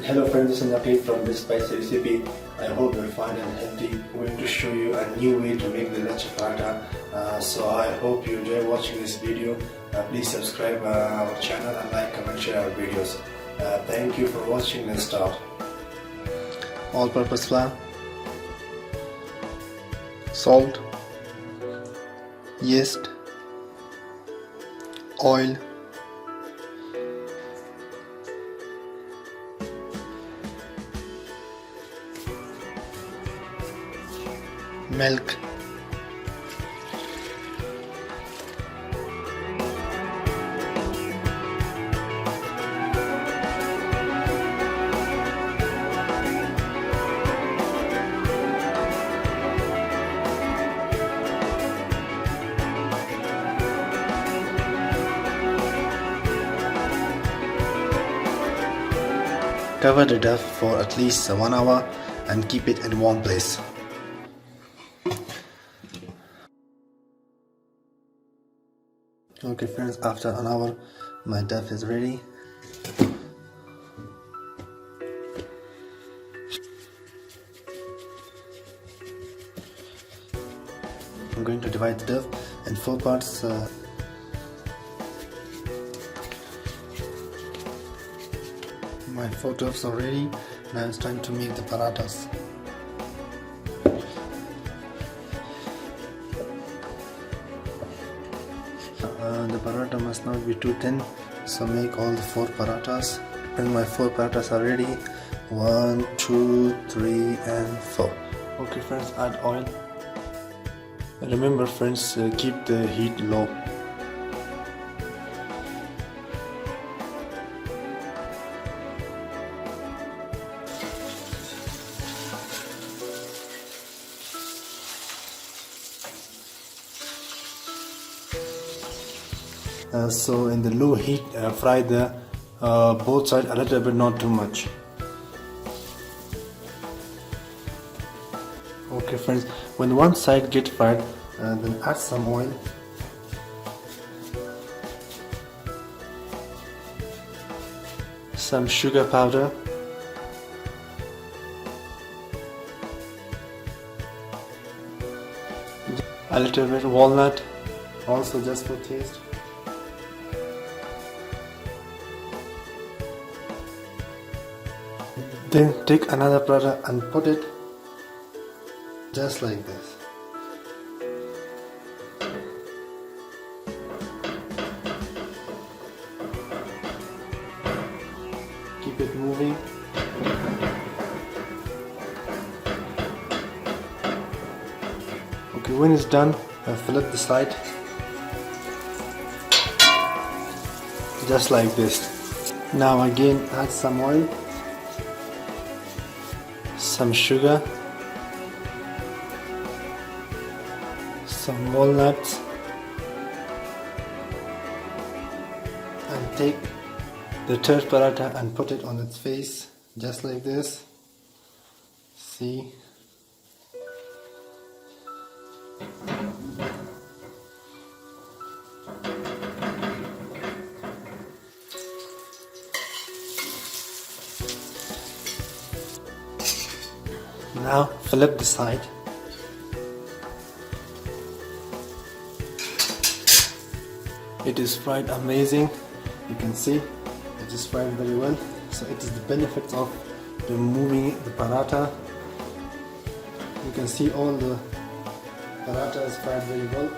Hello friends, this is Napeed from this spicy recipe. I hope you're fine and healthy. I'm going to show you a new way to make the Lachha Paratha. So I hope you enjoy watching this video. Please subscribe our channel and like, comment, share our videos. Thank you for watching. Let's start. All-purpose flour, salt, yeast, oil, milk, cover the dough for at least 1 hour and keep it in one place. Okay friends, after an hour my dough is ready. I'm going to divide the dough in 4 parts. My 4 doughs are ready. Now it's time to make the parathas. The paratha must not be too thin, so make all the 4 parathas. When my 4 parathas are ready, 1, 2, 3 and 4. Okay friends, add oil. Remember friends, keep the heat low. So in the low heat, fry the both sides a little bit, not too much. Okay friends, when one side gets fried, then add some oil. Some sugar powder. A little bit walnut, also just for taste. Then take another paratha and put it just like this. Keep it moving. Okay, when it's done, flip the side just like this. Now again add some oil, some sugar, some walnuts, and take the third paratha and put it on its face just like this. See? Now flip the side. It is fried amazing. You can see it is fried very well. So it is the benefits of moving the paratha. You can see all the paratha is fried very well.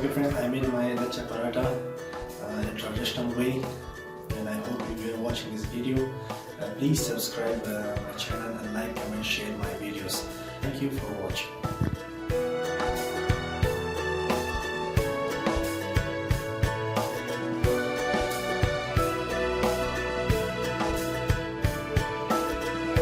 Okay friends, I made my Lachha Paratha in a traditional way, and I hope you are watching this video. Please subscribe my channel and like, comment, share my videos. Thank you for watching.